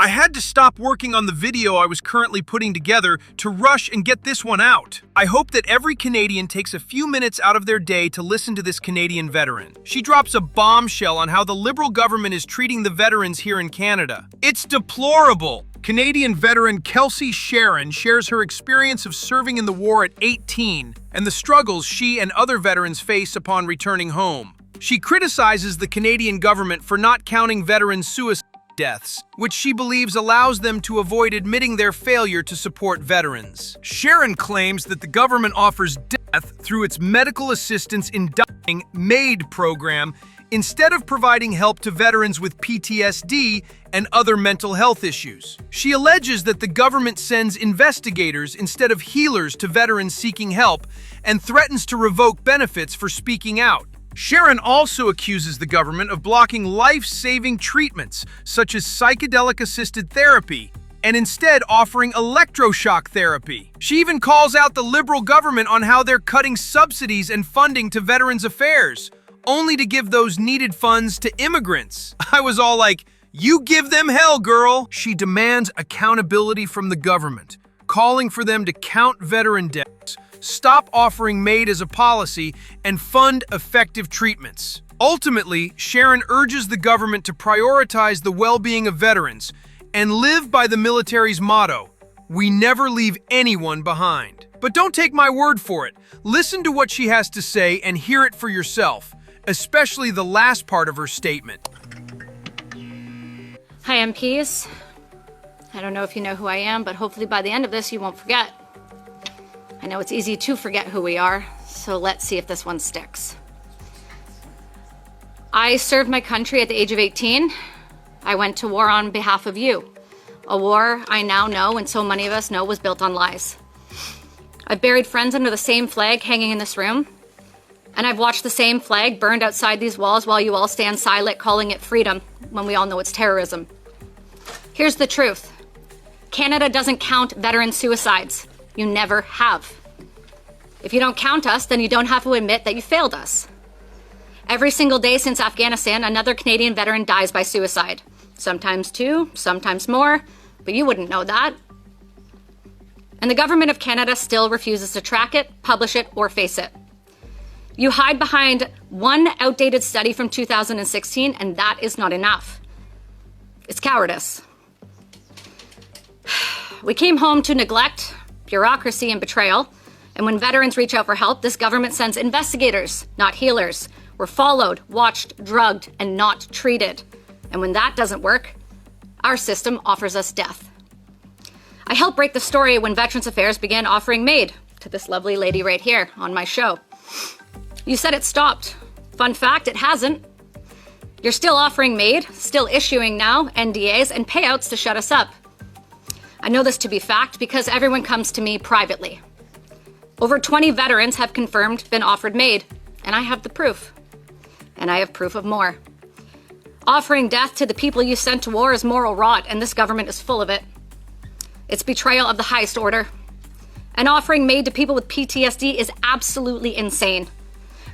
I had to stop working on the video I was currently putting together to rush and get this one out. I hope that every Canadian takes a few minutes out of their day to listen to this Canadian veteran. She drops a bombshell on how the Liberal government is treating the veterans here in Canada. It's deplorable. Canadian veteran Kelsey Sharon shares her experience of serving in the war at 18 and the struggles she and other veterans face upon returning home. She criticizes the Canadian government for not counting veterans' suicide deaths, which she believes allows them to avoid admitting their failure to support veterans. Sharon claims that the government offers death through its Medical Assistance in Dying MAID program instead of providing help to veterans with PTSD and other mental health issues. She alleges that the government sends investigators instead of healers to veterans seeking help and threatens to revoke benefits for speaking out. Sharon also accuses the government of blocking life-saving treatments, such as psychedelic-assisted therapy, and instead offering electroshock therapy. She even calls out the Liberal government on how they're cutting subsidies and funding to Veterans Affairs, only to give those needed funds to immigrants. I was all like, you give them hell, girl! She demands accountability from the government, calling for them to count veteran deaths, stop offering MAID as a policy, and fund effective treatments. Ultimately, Sharon urges the government to prioritize the well-being of veterans and live by the military's motto, "We never leave anyone behind." But don't take my word for it. Listen to what she has to say and hear it for yourself, especially the last part of her statement. Hi, MPs. I don't know if you know who I am, but hopefully by the end of this, you won't forget. I know it's easy to forget who we are, so let's see if this one sticks. I served my country at the age of 18. I went to war on behalf of you. A war I now know, and so many of us know, was built on lies. I've buried friends under the same flag hanging in this room, and I've watched the same flag burned outside these walls while you all stand silent calling it freedom when we all know it's terrorism. Here's the truth. Canada doesn't count veteran suicides. You never have. If you don't count us, then you don't have to admit that you failed us. Every single day since Afghanistan, another Canadian veteran dies by suicide. Sometimes two, sometimes more, but you wouldn't know that. And the government of Canada still refuses to track it, publish it, or face it. You hide behind one outdated study from 2016, and that is not enough. It's cowardice. We came home to neglect, bureaucracy, and betrayal. And when veterans reach out for help, this government sends investigators, not healers. We're followed, watched, drugged, and not treated. And when that doesn't work, our system offers us death. I helped break the story when Veterans Affairs began offering MAID to this lovely lady right here on my show. You said it stopped. Fun fact, it hasn't. You're still offering MAID, still issuing now NDAs and payouts to shut us up. I know this to be fact because everyone comes to me privately. Over 20 veterans have confirmed been offered MAID, and I have the proof. And I have proof of more. Offering death to the people you sent to war is moral rot, and this government is full of it. It's betrayal of the highest order. And offering MAID to people with PTSD is absolutely insane.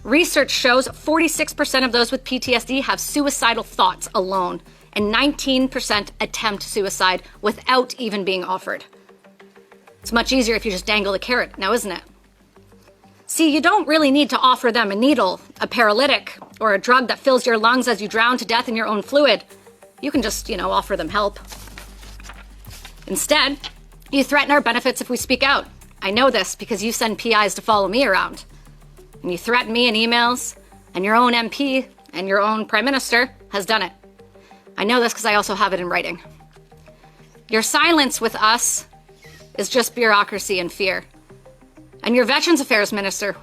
Research shows 46% of those with PTSD have suicidal thoughts alone, and 19% attempt suicide without even being offered. It's much easier if you just dangle a carrot now, isn't it? See, you don't really need to offer them a needle, a paralytic, or a drug that fills your lungs as you drown to death in your own fluid. You can just, offer them help. Instead, you threaten our benefits if we speak out. I know this because you send PIs to follow me around. And you threaten me in emails, and your own MP and your own Prime Minister has done it. I know this because I also have it in writing. Your silence with us is just bureaucracy and fear. And your Veterans Affairs Minister,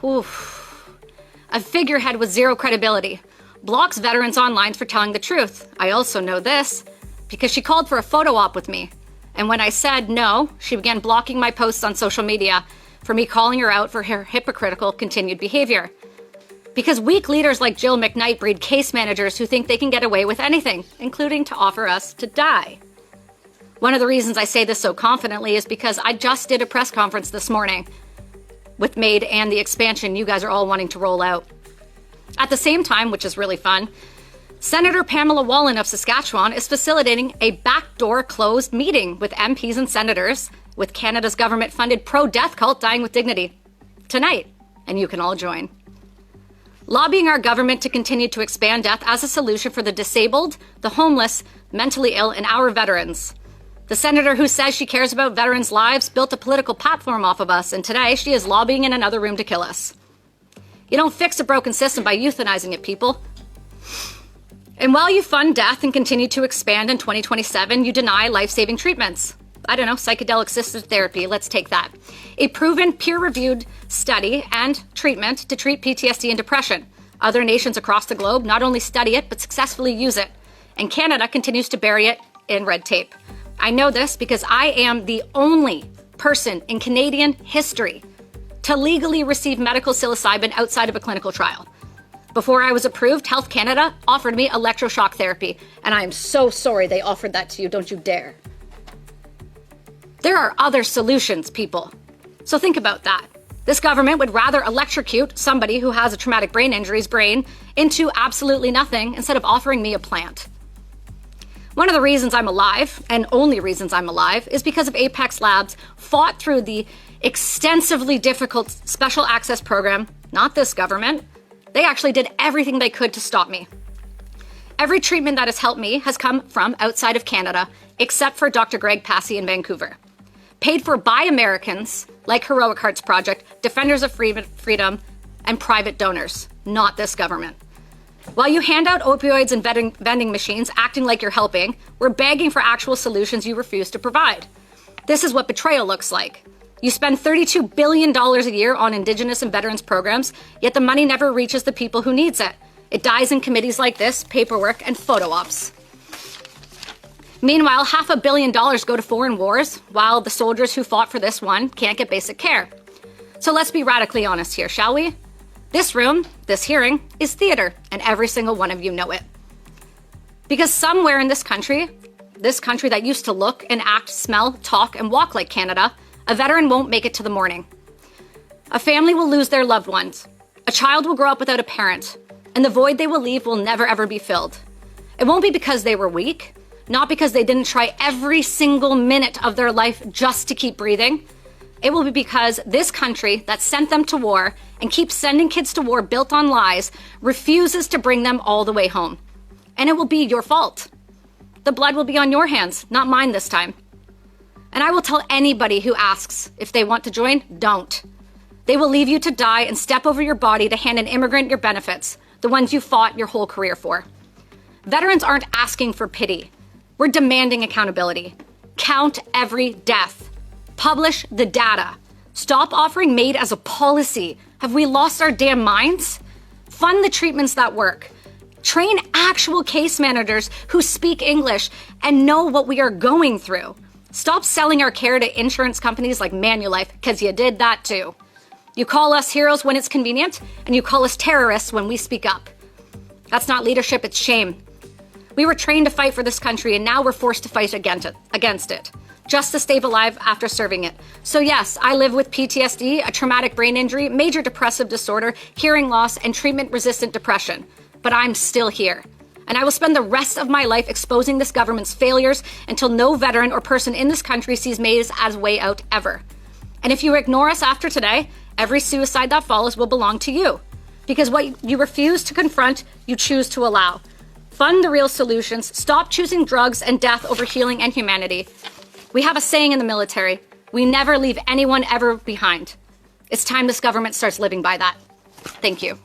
a figurehead with zero credibility, blocks veterans online for telling the truth. I also know this because she called for a photo op with me. And when I said no, she began blocking my posts on social media for me calling her out for her hypocritical continued behavior. Because weak leaders like Jill McKnight breed case managers who think they can get away with anything, including to offer us to die. One of the reasons I say this so confidently is because I just did a press conference this morning with MAID and the expansion you guys are all wanting to roll out. At the same time, which is really fun, Senator Pamela Wallin of Saskatchewan is facilitating a backdoor closed meeting with MPs and senators with Canada's government-funded pro-death cult Dying with Dignity tonight, and you can all join. Lobbying our government to continue to expand death as a solution for the disabled, the homeless, mentally ill, and our veterans. The senator who says she cares about veterans' lives built a political platform off of us, and today she is lobbying in another room to kill us. You don't fix a broken system by euthanizing it, people. And while you fund death and continue to expand in 2027, you deny life-saving treatments. I don't know, psychedelic-assisted therapy, let's take that. A proven, peer-reviewed study and treatment to treat PTSD and depression. Other nations across the globe not only study it, but successfully use it. And Canada continues to bury it in red tape. I know this because I am the only person in Canadian history to legally receive medical psilocybin outside of a clinical trial. Before I was approved, Health Canada offered me electroshock therapy, and I am so sorry they offered that to you, don't you dare. There are other solutions, people. So think about that. This government would rather electrocute somebody who has a traumatic brain injury's brain into absolutely nothing instead of offering me a plant. One of the reasons I'm alive, and only reasons I'm alive, is because of Apex Labs fought through the extensively difficult special access program, not this government. They actually did everything they could to stop me. Every treatment that has helped me has come from outside of Canada, except for Dr. Greg Passy in Vancouver. Paid for by Americans, like Heroic Hearts Project, Defenders of Freedom, and private donors, not this government. While you hand out opioids and vending machines, acting like you're helping, we're begging for actual solutions you refuse to provide. This is what betrayal looks like. You spend $32 billion a year on Indigenous and veterans programs, yet the money never reaches the people who needs it. It dies in committees like this, paperwork, and photo ops. Meanwhile, $500 million go to foreign wars, while the soldiers who fought for this one can't get basic care. So let's be radically honest here, shall we? This room, this hearing, is theater, and every single one of you know it. Because somewhere in this country that used to look and act, smell, talk, and walk like Canada, a veteran won't make it to the morning. A family will lose their loved ones. A child will grow up without a parent, and the void they will leave will never ever be filled. It won't be because they were weak, not because they didn't try every single minute of their life just to keep breathing. It will be because this country that sent them to war and keeps sending kids to war built on lies refuses to bring them all the way home. And it will be your fault. The blood will be on your hands, not mine this time. And I will tell anybody who asks if they want to join, don't. They will leave you to die and step over your body to hand an immigrant your benefits, the ones you fought your whole career for. Veterans aren't asking for pity. We're demanding accountability. Count every death. Publish the data. Stop offering MAID as a policy. Have we lost our damn minds? Fund the treatments that work. Train actual case managers who speak English and know what we are going through. Stop selling our care to insurance companies like Manulife, because you did that too. You call us heroes when it's convenient, and you call us terrorists when we speak up. That's not leadership, it's shame. We were trained to fight for this country, and now we're forced to fight against it, just to stay alive after serving it. So yes, I live with PTSD, a traumatic brain injury, major depressive disorder, hearing loss, and treatment-resistant depression. But I'm still here. And I will spend the rest of my life exposing this government's failures until no veteran or person in this country sees MAID as a way out ever. And if you ignore us after today, every suicide that follows will belong to you. Because what you refuse to confront, you choose to allow. Fund the real solutions. Stop choosing drugs and death over healing and humanity. We have a saying in the military, we never leave anyone ever behind. It's time this government starts living by that. Thank you.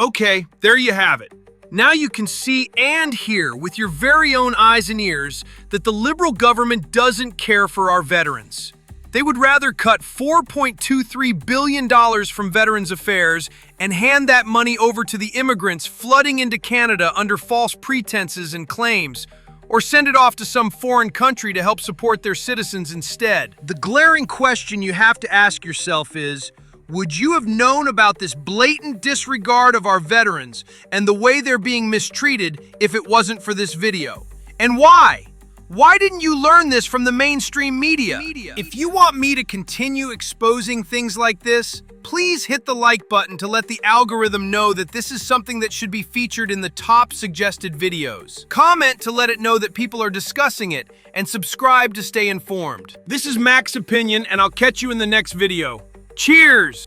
Okay, there you have it. Now you can see and hear with your very own eyes and ears that the Liberal government doesn't care for our veterans. They would rather cut $4.23 billion from Veterans Affairs and hand that money over to the immigrants flooding into Canada under false pretenses and claims, or send it off to some foreign country to help support their citizens instead. The glaring question you have to ask yourself is, would you have known about this blatant disregard of our veterans and the way they're being mistreated if it wasn't for this video? And why? Why didn't you learn this from the mainstream media? If you want me to continue exposing things like this, please hit the like button to let the algorithm know that this is something that should be featured in the top suggested videos. Comment to let it know that people are discussing it, and subscribe to stay informed. This is Mac's opinion, and I'll catch you in the next video. Cheers!